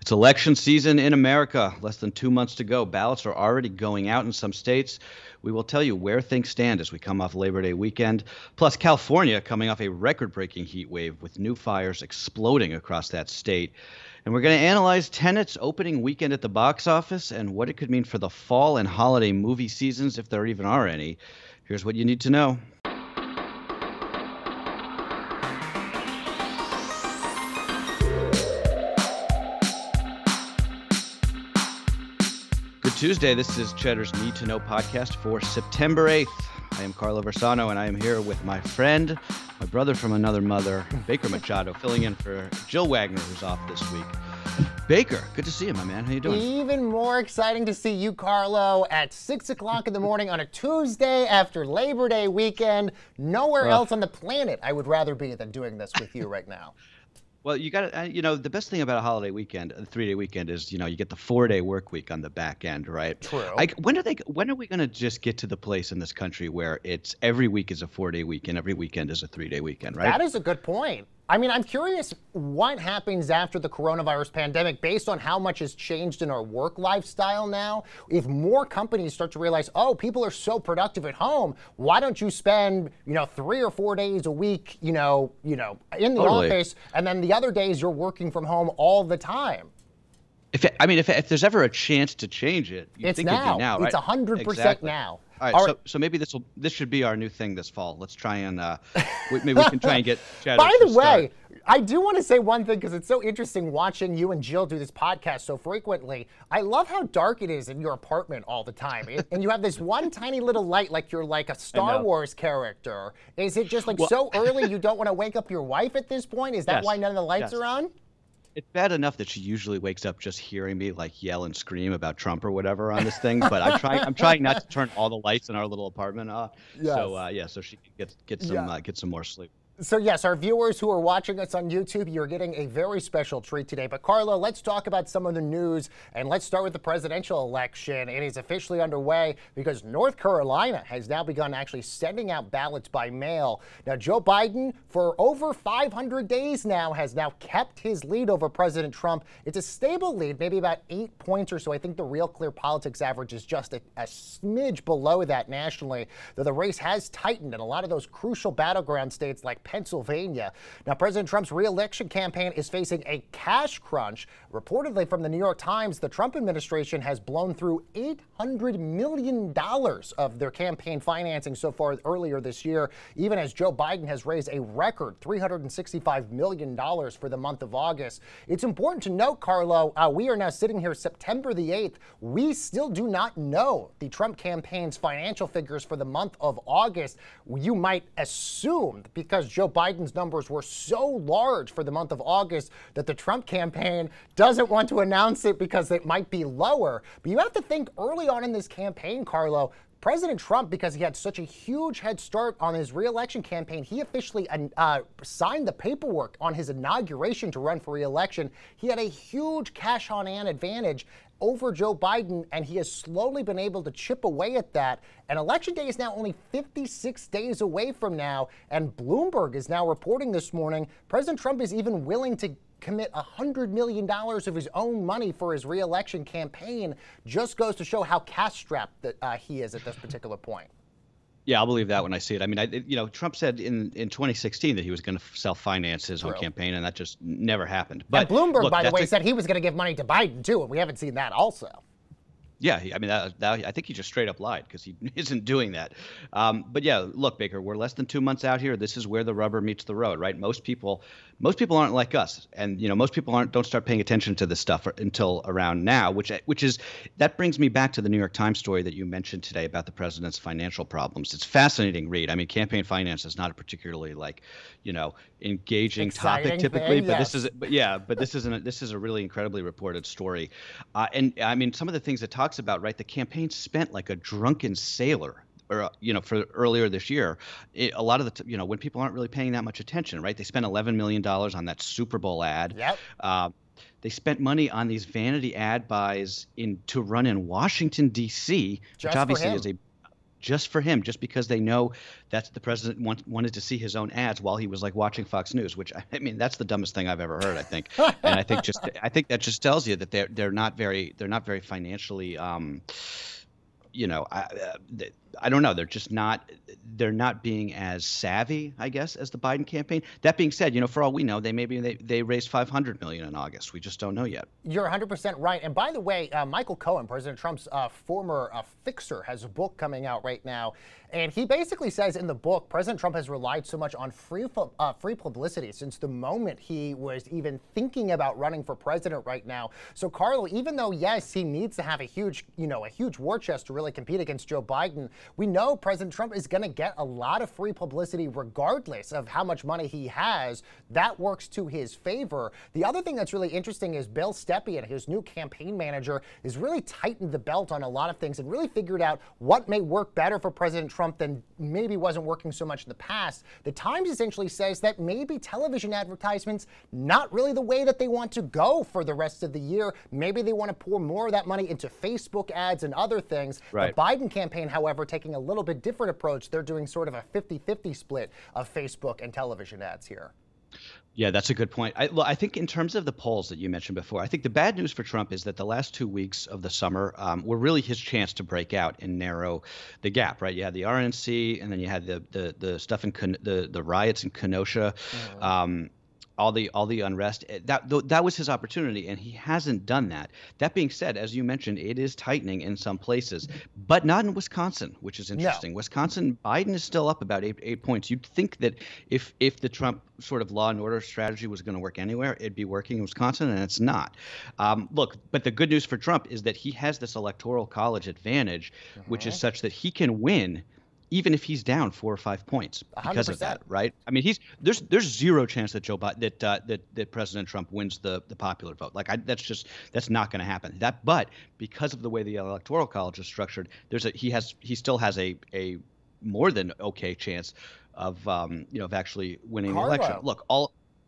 It's election season in America. Less than 2 months to go. Ballots are already going out in some states. We will tell you where things stand as we come off Labor Day weekend. Plus, California coming off a record-breaking heat wave with new fires exploding across that state. And we're going to analyze Tenet's opening weekend at the box office and what it could mean for the fall and holiday movie seasons, if there even are any. Here's what you need to know. Tuesday. This is Cheddar's Need2Know podcast for September 8th. I am Carlo Versano, and I am here with my friend, my brother from another mother, Baker Machado, filling in for Jill Wagner, who's off this week. Baker, good to see you, my man. How you doing? Even more exciting to see you, Carlo, at 6 o'clock in the morning on a Tuesday after Labor Day weekend. Nowhere else on the planet I would rather be than doing this with you right now. Well, you got to, the best thing about a holiday weekend, a 3-day weekend, is, you get the 4-day work week on the back end, right? True. When are we going to just get to the place in this country where it's every week is a 4-day weekend, every weekend is a 3-day weekend, right? That is a good point. I mean, I'm curious what happens after the coronavirus pandemic based on how much has changed in our work lifestyle now. If more companies start to realize, oh, people are so productive at home, why don't you spend, 3 or 4 days a week, in the office, and then the other days you're working from home all the time? If there's ever a chance to change it, it's think now. It'd be now, right? It's 100% exactly. now. All right, so maybe this should be our new thing this fall. Let's try and maybe we can try and get Cheddar. By the way, I do want to say one thing because it's so interesting watching you and Jill do this podcast so frequently. I love how dark it is in your apartment all the time, and you have this one tiny little light like you're like a Star Wars character. Is it just so early you don't want to wake up your wife at this point? Is that why none of the lights are on? It's bad enough that she usually wakes up just hearing me yell and scream about Trump or whatever on this thing, but I'm trying not to turn all the lights in our little apartment off. Yes. So she can get some more sleep. So yes, our viewers who are watching us on YouTube, you're getting a very special treat today. But Carlo, let's talk about some of the news, and let's start with the presidential election. It is officially underway because North Carolina has now begun actually sending out ballots by mail. Now, Joe Biden, for over 500 days now, has now kept his lead over President Trump. It's a stable lead, maybe about 8 points or so. I think the Real Clear Politics average is just a smidge below that nationally, though the race has tightened in a lot of those crucial battleground states like Pennsylvania. Now, President Trump's re-election campaign is facing a cash crunch. Reportedly from the New York Times, the Trump administration has blown through $800 million of their campaign financing so far earlier this year, even as Joe Biden has raised a record $365 million for the month of August. It's important to note, Carlo, we are now sitting here September the 8th. We still do not know the Trump campaign's financial figures for the month of August. You might assume, because Joe Biden's numbers were so large for the month of August, that the Trump campaign doesn't want to announce it because it might be lower. But you have to think early on in this campaign, Carlo, President Trump, because he had such a huge head start on his re-election campaign, he officially signed the paperwork on his inauguration to run for re-election. He had a huge cash-on-hand advantage over Joe Biden, and he has slowly been able to chip away at that. And Election Day is now only 56 days away from now, and Bloomberg is now reporting this morning President Trump is even willing to commit $100 million of his own money for his re-election campaign. Just goes to show how cash-strapped that he is at this particular point. Yeah, I'll believe that when I see it. I mean, Trump said in 2016 that he was going to self-finance his own campaign, and that just never happened. But and Bloomberg, by the way, said he was going to give money to Biden, too, and we haven't seen that also. Yeah, I think he just straight up lied because he isn't doing that. But yeah, look, Baker, we're less than 2 months out here. This is where the rubber meets the road, right? Most people aren't like us, and most people don't start paying attention to this stuff until around now, which is that brings me back to the New York Times story that you mentioned today about the president's financial problems. It's a fascinating read. I mean, campaign finance is not a particularly engaging exciting topic typically, thing, but this is a really incredibly reported story, and I mean some of the things it talks about, right? The campaign spent like a drunken sailor or for earlier this year, a lot of the when people aren't really paying that much attention, right? They spent $11 million on that Super Bowl ad. Yep. They spent money on these vanity ad buys to run in Washington D.C., which obviously is a just for him, just because they know that the president wanted to see his own ads while he was like watching Fox News, which I mean, that's the dumbest thing I've ever heard, I think. And I think that just tells you that they're not very financially I don't know. They're not being as savvy, I guess, as the Biden campaign. That being said, for all we know, they raised $500 million in August. We just don't know yet. You're 100% right. And by the way, Michael Cohen, President Trump's former fixer, has a book coming out right now. And he basically says in the book, President Trump has relied so much on free publicity since the moment he was even thinking about running for president right now. So, Carlo, even though, yes, he needs to have a huge war chest to really compete against Joe Biden, we know President Trump is going to get a lot of free publicity regardless of how much money he has. That works to his favor. The other thing that's really interesting is Bill Stepien, his new campaign manager, has really tightened the belt on a lot of things and really figured out what may work better for President Trump than maybe wasn't working so much in the past. The Times essentially says that maybe television advertisements not really the way that they want to go for the rest of the year. Maybe they want to pour more of that money into Facebook ads and other things. Right. The Biden campaign, however, taking a little bit different approach. They're doing sort of a 50-50 split of Facebook and television ads here. Yeah, that's a good point. I think in terms of the polls that you mentioned before, I think the bad news for Trump is that the last 2 weeks of the summer were really his chance to break out and narrow the gap, right? You had the RNC, and then you had the stuff in the riots in Kenosha. All the unrest. That was his opportunity, and he hasn't done that. That being said, as you mentioned, it is tightening in some places, but not in Wisconsin, which is interesting. No. Wisconsin, Biden is still up about eight points. You'd think that if the Trump sort of law and order strategy was going to work anywhere, it'd be working in Wisconsin, and it's not. Look, but the good news for Trump is that he has this electoral college advantage, which is such that he can win even if he's down 4 or 5 points because 100%. Of that, right? I mean, there's zero chance that that President Trump wins the popular vote. Like that's not going to happen. But because of the way the electoral college is structured, he still has a more than okay chance of actually winning the election. Look,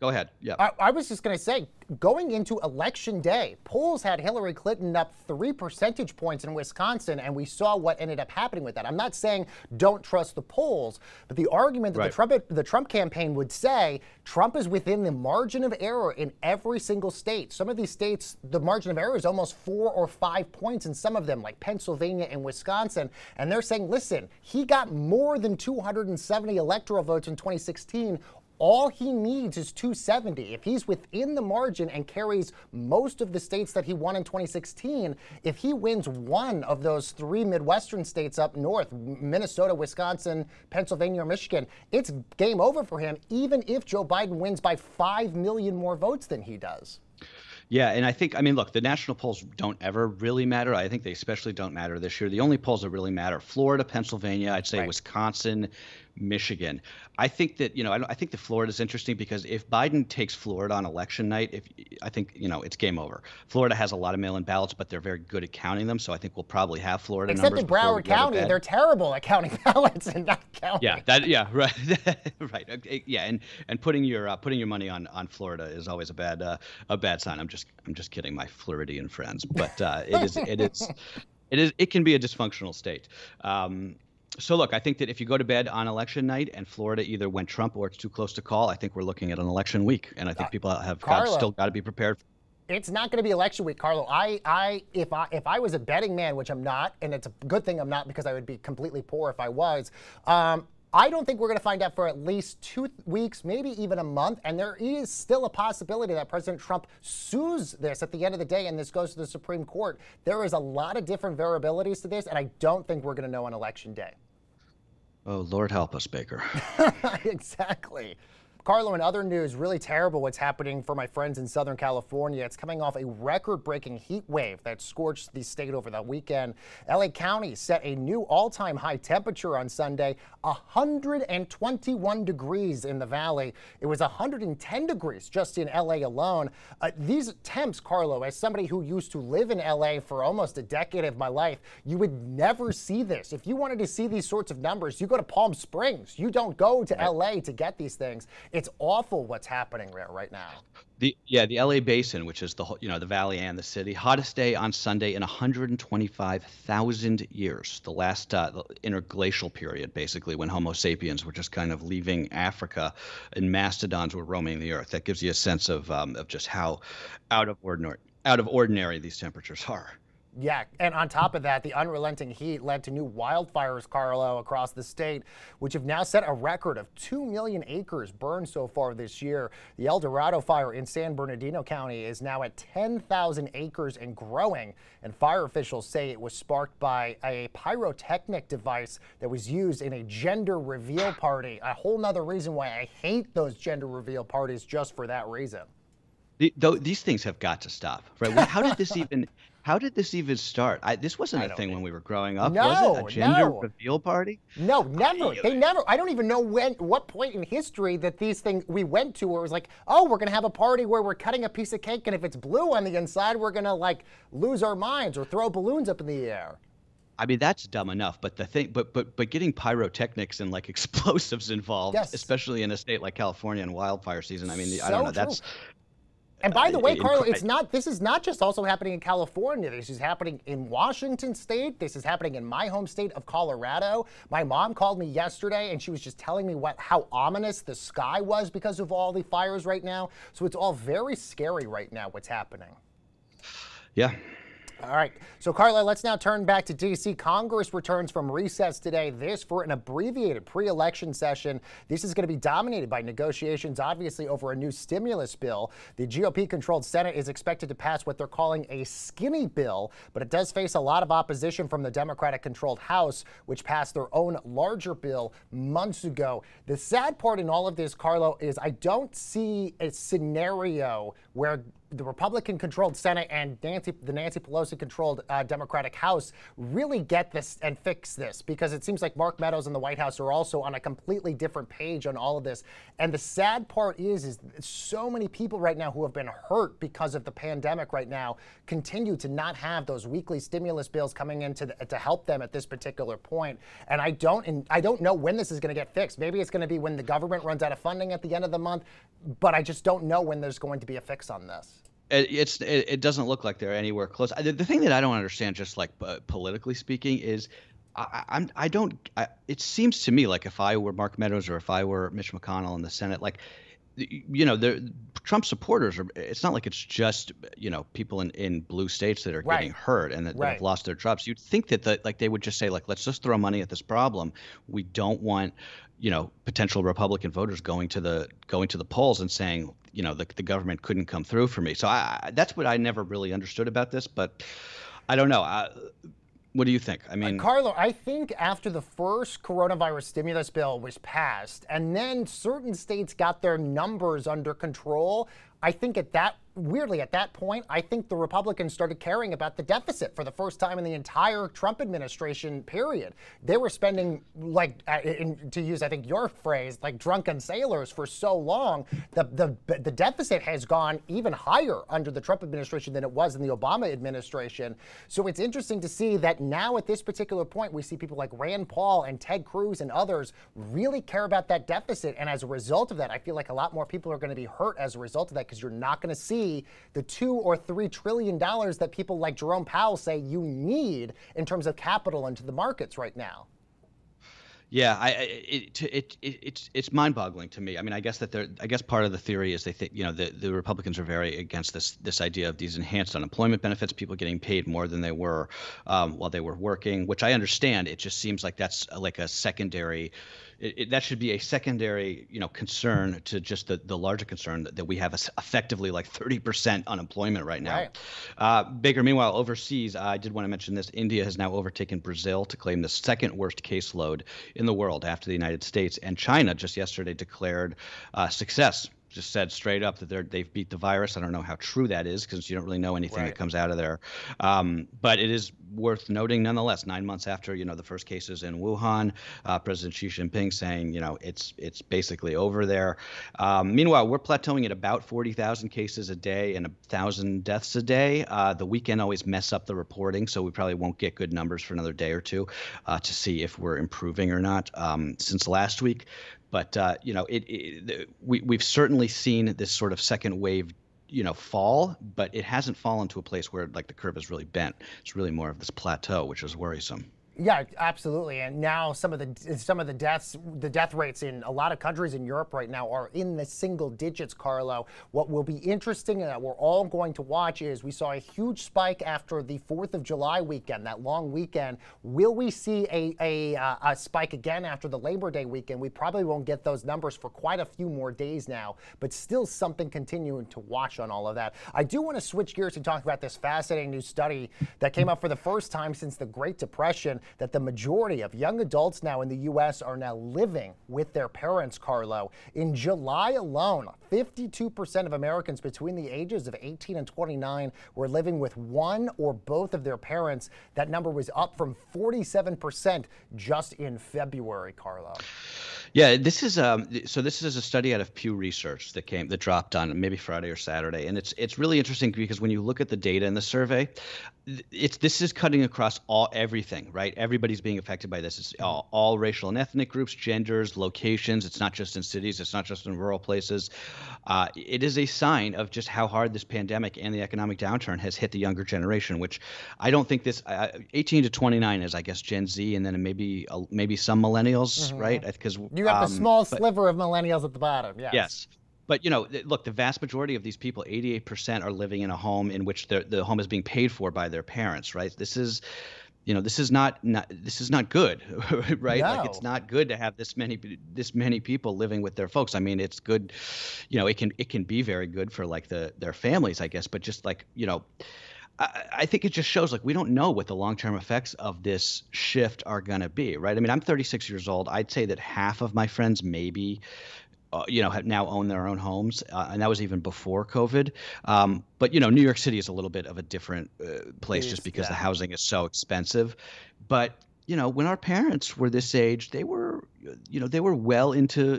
go ahead. Yeah. I was just going to say, going into Election Day, polls had Hillary Clinton up 3 percentage points in Wisconsin, and we saw what ended up happening with that. I'm not saying don't trust the polls, but the argument that the Trump campaign would say Trump is within the margin of error in every single state. Some of these states, the margin of error is almost 4 or 5 points in some of them, like Pennsylvania and Wisconsin. And they're saying, listen, he got more than 270 electoral votes in 2016. All he needs is 270. If he's within the margin and carries most of the states that he won in 2016, if he wins one of those 3 Midwestern states up north, Minnesota, Wisconsin, Pennsylvania, or Michigan, it's game over for him, even if Joe Biden wins by 5 million more votes than he does. Yeah, and look, the national polls don't ever really matter. I think they especially don't matter this year. The only polls that really matter, Florida, Pennsylvania, I'd say Wisconsin, Michigan. I think that, I think that Florida is interesting because if Biden takes Florida on election night, I think it's game over. Florida has a lot of mail-in ballots, but they're very good at counting them. So I think we'll probably have Florida numbers. Except in Broward County, they're terrible at counting ballots and not counting. Yeah, right. Right. Yeah, and putting your money on Florida is always a bad sign. I'm just kidding, my Floridian friends, but it can be a dysfunctional state. So look, I think that if you go to bed on election night and Florida either went Trump or it's too close to call, I think we're looking at an election week, and I think people have still got to be prepared. It's not going to be election week, Carlo. If I was a betting man, which I'm not, and it's a good thing I'm not because I would be completely poor if I was. I don't think we're going to find out for at least 2 weeks, maybe even a month. And there is still a possibility that President Trump sues this at the end of the day and this goes to the Supreme Court. There is a lot of different variabilities to this, and I don't think we're going to know on Election Day. Oh, Lord help us, Baker. Exactly. Carlo, in other news, really terrible what's happening for my friends in Southern California. It's coming off a record-breaking heat wave that scorched the state over the weekend. LA County set a new all-time high temperature on Sunday, 121 degrees in the valley. It was 110 degrees just in LA alone. These temps, Carlo, as somebody who used to live in LA for almost a decade of my life, you would never see this. If you wanted to see these sorts of numbers, you go to Palm Springs. You don't go to LA to get these things. It's awful what's happening there right now. The LA Basin, which is the whole, the valley and the city, hottest day on Sunday in 125,000 years. The last interglacial period, basically, when Homo sapiens were just kind of leaving Africa and mastodons were roaming the earth. That gives you a sense of just how out of ordinary these temperatures are. Yeah, and on top of that, the unrelenting heat led to new wildfires, Carlo, across the state, which have now set a record of 2 million acres burned so far this year. The El Dorado fire in San Bernardino County is now at 10,000 acres and growing, and fire officials say it was sparked by a pyrotechnic device that was used in a gender reveal party. A whole nother reason why I hate those gender reveal parties, just for that reason. These things have got to stop, right? How did this even? How did this even start? This wasn't a thing when we were growing up, was it? A gender reveal party? No, never. They never. I don't even know what point in history that these things we went to where it was like, oh, we're gonna have a party where we're cutting a piece of cake, and if it's blue on the inside, we're gonna like lose our minds or throw balloons up in the air. I mean, that's dumb enough, but getting pyrotechnics and like explosives involved, Yes. especially in a state like California and wildfire season. I mean, I So don't know. true. That's And by the way, Carlo, this is not just also happening in California. This is happening in Washington State. This is happening in my home state of Colorado. My mom called me yesterday and she was just telling me how ominous the sky was because of all the fires right now. So it's all very scary right now what's happening. yeah. All right. So, Carla, let's now turn back to D.C. Congress returns from recess today. This for an abbreviated pre-election session. This is going to be dominated by negotiations, obviously, over a new stimulus bill. The GOP-controlled Senate is expected to pass what they're calling a skinny bill, but it does face a lot of opposition from the Democratic-controlled House, which passed their own larger bill months ago. The sad part in all of this, Carlo, is I don't see a scenario where the Republican-controlled Senate and the Nancy Pelosi-controlled Democratic House really get this and fix this, because it seems like Mark Meadows and the White House are also on a completely different page on all of this. And the sad part is so many people right now who have been hurt because of the pandemic right now continue to not have those weekly stimulus bills coming in to help them at this particular point. And I don't know when this is going to get fixed. Maybe it's going to be when the government runs out of funding at the end of the month, but I just don't know when there's going to be a fix on this. It doesn't look like they're anywhere close. The thing that I don't understand, just like politically speaking, is it seems to me like if I were Mark Meadows or if I were Mitch McConnell in the Senate, like, the Trump supporters it's not like it's just, people in blue states that are getting hurt and that have lost their jobs. You'd think that they would just say, like, let's just throw money at this problem. We don't want, potential Republican voters going to the polls and saying, the government couldn't come through for me. So that's what I never really understood about this, but I don't know. What do you think? I mean, Carlo, I think after the first coronavirus stimulus bill was passed and then certain states got their numbers under control, I think at that point, I think the Republicans started caring about the deficit for the first time in the entire Trump administration period. They were spending, like, to use, I think, your phrase, like drunken sailors for so long. The deficit has gone even higher under the Trump administration than it was in the Obama administration. So it's interesting to see that now at this particular point, we see people like Rand Paul and Ted Cruz and others really care about that deficit. And as a result of that, I feel like a lot more people are going to be hurt as a result of that, because you're not going to see the $2 or $3 trillion that people like Jerome Powell say you need in terms of capital into the markets right now. Yeah, it's mind-boggling to me. I mean, I guess part of the theory is they think, the Republicans are very against this idea of these enhanced unemployment benefits, people getting paid more than they were while they were working, which I understand. It just seems like that's like a secondary. That should be a secondary, concern to just the larger concern that we have effectively like 30% unemployment right now. Right. Baker, meanwhile, overseas, I did want to mention this. India has now overtaken Brazil to claim the second worst caseload in the world after the United States. And China just yesterday declared success. Just said straight up that they've beat the virus. I don't know how true that is, because you don't really know anything that comes out of there. But it is worth noting nonetheless. 9 months after the first cases in Wuhan, President Xi Jinping saying it's basically over there. Meanwhile, we're plateauing at about 40,000 cases a day and 1,000 deaths a day. The weekend always mess up the reporting, so we probably won't get good numbers for another day or two to see if we're improving or not since last week. But we've certainly seen this sort of second wave fall, but it hasn't fallen to a place where like the curve is really bent. It's really more of this plateau, which is worrisome. Yeah, absolutely. And now some of the death rates in a lot of countries in Europe right now are in the single digits, Carlo. What will be interesting and that we're all going to watch is we saw a huge spike after the 4th of July weekend, that long weekend. Will we see a spike again after the Labor Day weekend? We probably won't get those numbers for quite a few more days now, but still something continuing to watch on all of that. I do want to switch gears and talk about this fascinating new study that came up for the first time since the Great Depression, that the majority of young adults now in the U.S. are now living with their parents, Carlo. In July alone, 52% of Americans between the ages of 18 and 29 were living with one or both of their parents. That number was up from 47% just in February, Carlo. Yeah, this is this is a study out of Pew Research that dropped on maybe Friday or Saturday, and it's really interesting because when you look at the data in the survey, this is cutting across everything, right? Everybody's being affected by this. It's all racial and ethnic groups, genders, locations. It's not just in cities. It's not just in rural places. It is a sign of just how hard this pandemic and the economic downturn has hit the younger generation, which I don't think 18 to 29 is, I guess, Gen Z, and then maybe some millennials, right? Because you have the small sliver of millennials at the bottom. Yes. Yes. But, look, the vast majority of these people, 88%, are living in a home in which the home is being paid for by their parents, right? This is not good, right? No. Like, it's not good to have this many people living with their folks. I mean, it's good, it can be very good for like their families, I guess, but just like, I think it just shows like we don't know what the long-term effects of this shift are going to be, right? I mean, I'm 36 years old. I'd say that half of my friends maybe have now own their own homes, and that was even before COVID. But New York City is a little bit of a different place just because the housing is so expensive. But when our parents were this age, they were well into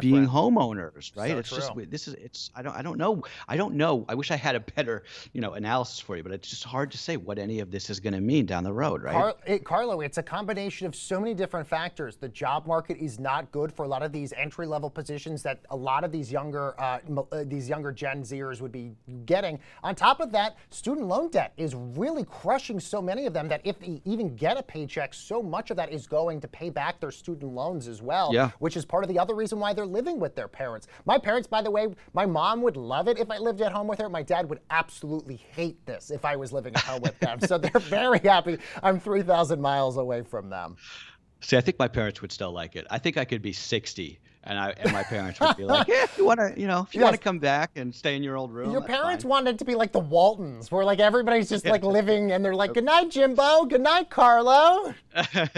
being homeowners, right? So it's true. just I don't know. I wish I had a better analysis for you, but it's just hard to say what any of this is going to mean down the road, right? Carlo, it's a combination of so many different factors. The job market is not good for a lot of these entry-level positions that a lot of these younger Gen Zers would be getting. On top of that, student loan debt is really crushing so many of them that if they even get a paycheck, so much of that is going to pay back their student loans as well, which is part of the other reason why they're living with their parents. My parents, by the way, my mom would love it if I lived at home with her. My dad would absolutely hate this if I was living at home with them. So they're very happy I'm 3,000 miles away from them. See, I think my parents would still like it. I think I could be 60 and my parents would be like, if you want to come back and stay in your old room. Your parents wanted it to be like the Waltons, where like everybody's just like living and they're like, good night, Jimbo. Good night, Carlo.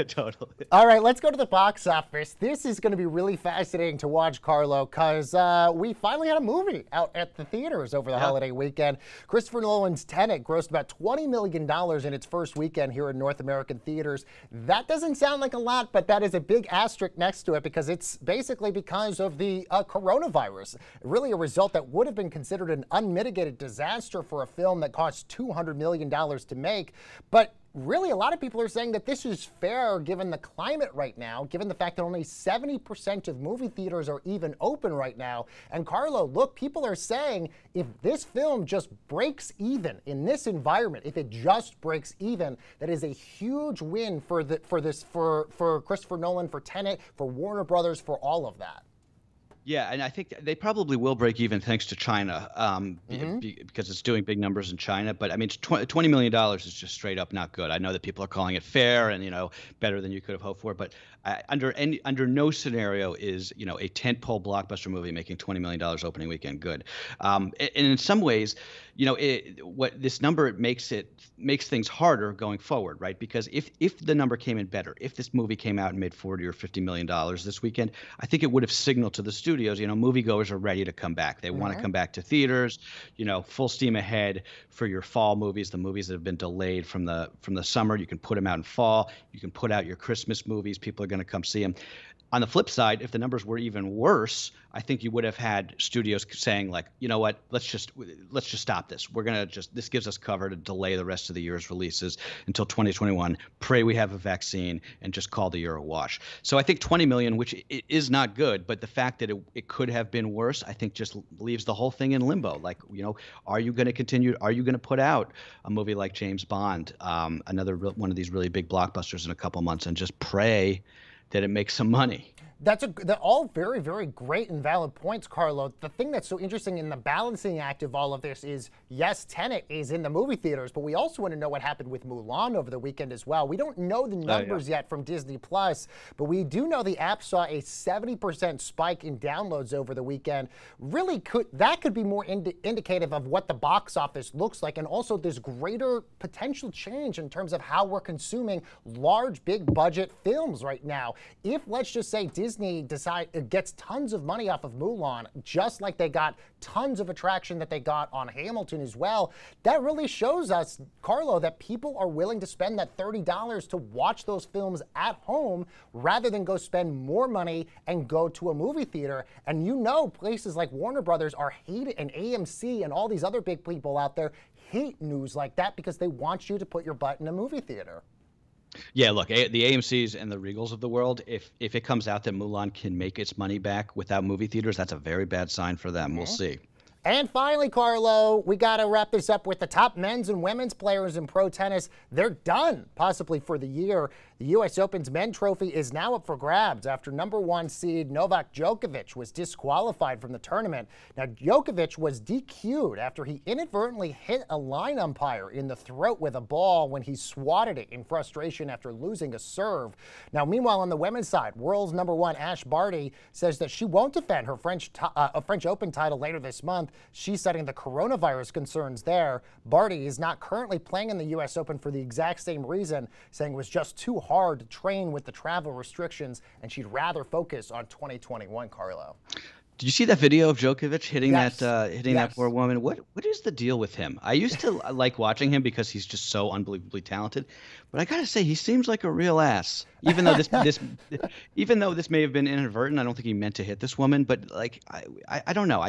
Totally. All right, let's go to the box office. This is going to be really fascinating to watch, Carlo, because we finally had a movie out at the theaters over the holiday weekend. Christopher Nolan's Tenet grossed about $20 million in its first weekend here in North American theaters. That doesn't sound like a lot, but that is a big asterisk next to it because it's basically because of the coronavirus. Really a result that would have been considered an unmitigated disaster for a film that cost $200 million to make. But really, a lot of people are saying that this is fair given the climate right now, given the fact that only 70% of movie theaters are even open right now. And Carlo, look, people are saying if this film just breaks even in this environment, if it just breaks even, that is a huge win for Christopher Nolan, for Tenet, for Warner Brothers, for all of that. Yeah, and I think they probably will break even thanks to China because it's doing big numbers in China. But I mean, $20 million is just straight up not good. I know that people are calling it fair and better than you could have hoped for. But under no scenario is a tentpole blockbuster movie making $20 million opening weekend good. And in some ways, what this number makes things harder going forward, right? Because if the number came in better, if this movie came out and made $40 or $50 million this weekend, I think it would have signaled to the studios, moviegoers are ready to come back. They want to come back to theaters, full steam ahead for your fall movies, the movies that have been delayed from the summer. You can put them out in fall. You can put out your Christmas movies. People are going to come see them. On the flip side, if the numbers were even worse, I think you would have had studios saying like, you know what, let's just stop this. This gives us cover to delay the rest of the year's releases until 2021. Pray we have a vaccine and just call the year a wash. So I think 20 million, which is not good, but the fact that it could have been worse, I think just leaves the whole thing in limbo. Like, are you going to continue? Are you going to put out a movie like James Bond, another one of these really big blockbusters in a couple months, and just pray that it makes some money? They're all very, very great and valid points, Carlo. The thing that's so interesting in the balancing act of all of this is, yes, Tenet is in the movie theaters, but we also want to know what happened with Mulan over the weekend as well. We don't know the numbers yet from Disney Plus, but we do know the app saw a 70% spike in downloads over the weekend. Really, that could be more indicative of what the box office looks like, and also this greater potential change in terms of how we're consuming large, big budget films right now. If, let's just say, Disney gets tons of money off of Mulan, just like they got tons of attraction that they got on Hamilton as well, that really shows us, Carlo, that people are willing to spend that $30 to watch those films at home rather than go spend more money and go to a movie theater. And places like Warner Brothers are hated, and AMC and all these other big people out there hate news like that because they want you to put your butt in a movie theater. Yeah, look, the AMC's and the Regals of the world, if it comes out that Mulan can make its money back without movie theaters, that's a very bad sign for them. We'll see. And finally, Carlo, we got to wrap this up with the top men's and women's players in pro tennis. They're done, possibly for the year. The U.S. Open's men's trophy is now up for grabs after #1 seed Novak Djokovic was disqualified from the tournament. Now, Djokovic was DQ'd after he inadvertently hit a line umpire in the throat with a ball when he swatted it in frustration after losing a serve. Now, meanwhile, on the women's side, world's #1 Ash Barty says that she won't defend her French Open title later this month. She's citing the coronavirus concerns there. Barty is not currently playing in the U.S. Open for the exact same reason, saying it was just too hard to train with the travel restrictions, and she'd rather focus on 2021, Carlo. Did you see that video of Djokovic hitting that poor woman? What is the deal with him? I used to like watching him because he's just so unbelievably talented, but I gotta say he seems like a real ass. Even though this may have been inadvertent, I don't think he meant to hit this woman. But like I don't know.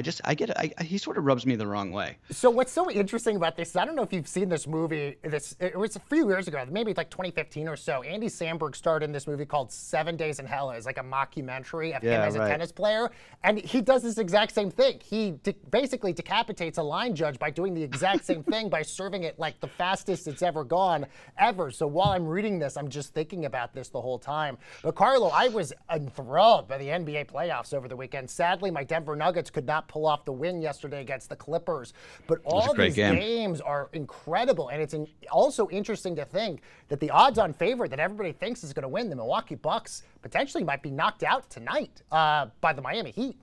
He sort of rubs me the wrong way. So what's so interesting about this is I don't know if you've seen this movie. It was a few years ago, maybe like 2015 or so. Andy Samberg starred in this movie called 7 Days in Hell. It's like a mockumentary of him as a tennis player, and he does this exact same thing. He basically decapitates a line judge by doing the exact same thing by serving it like the fastest it's ever gone ever. So while I'm reading this, I'm just thinking about this the whole time. But Carlo, I was enthralled by the NBA playoffs over the weekend. Sadly, my Denver Nuggets could not pull off the win yesterday against the Clippers. But all these games are incredible, and it's also interesting to think that the odds-on favorite that everybody thinks is going to win, the Milwaukee Bucks, potentially might be knocked out tonight by the Miami Heat.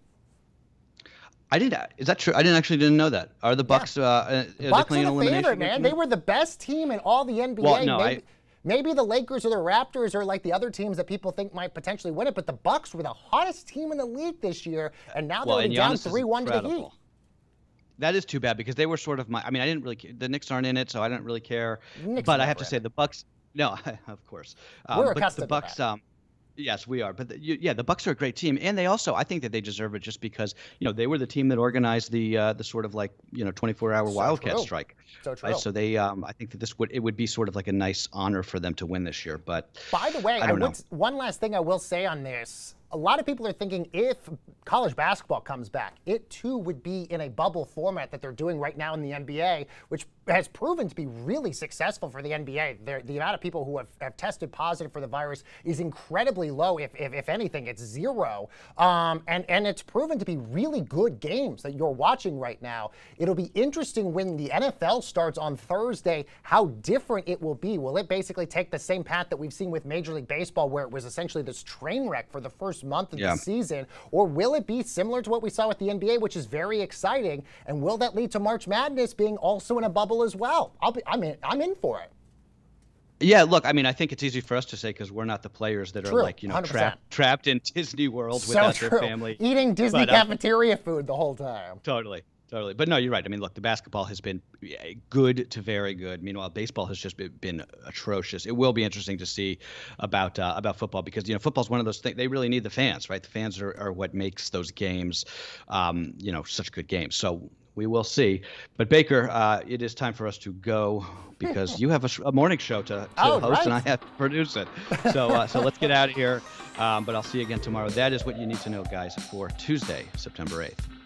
Is that true? I didn't know that. Are the Bucks declaring elimination? Favorite, man. They were the best team in all the NBA. Well, no, maybe the Lakers or the Raptors are like the other teams that people think might potentially win it, but the Bucks were the hottest team in the league this year, and now they're down 3-1 to the Heat. That is too bad because they were sort of I mean, I didn't really care. The Knicks aren't in it, so I don't really care. But I have to say the Bucks. No, of course. We're accustomed to Bucks. Yes, we are. But the Bucks are a great team, and they also, I think that they deserve it just because they were the team that organized the sort of like 24-hour Wildcat strike. So true. Right? So they, I think that it would be sort of like a nice honor for them to win this year. But by the way, one last thing I will say on this. A lot of people are thinking if college basketball comes back, it too would be in a bubble format that they're doing right now in the NBA, which has proven to be really successful for the NBA. The amount of people who have tested positive for the virus is incredibly low. If anything, it's zero. And it's proven to be really good games that you're watching right now. It'll be interesting when the NFL starts on Thursday, how different it will be. Will it basically take the same path that we've seen with Major League Baseball, where it was essentially this train wreck for the first month of the season? Or will it be similar to what we saw with the NBA, which is very exciting? And will that lead to March Madness being also in a bubble as well? I'm in for it. Yeah, look, I mean, I think it's easy for us to say because we're not the players that are like, you know, 100%. trapped in Disney World without their family. Eating Disney cafeteria food the whole time. Totally. But no, you're right. I mean, look, the basketball has been good to very good. Meanwhile, baseball has just been atrocious. It will be interesting to see about football because, you know, football's one of those things. They really need the fans, right? The fans are what makes those games, you know, such good games. So we will see. But Baker, it is time for us to go because you have a morning show to host, and I have to produce it. So let's get out of here. But I'll see you again tomorrow. That is what you need to know, guys, for Tuesday, September 8th.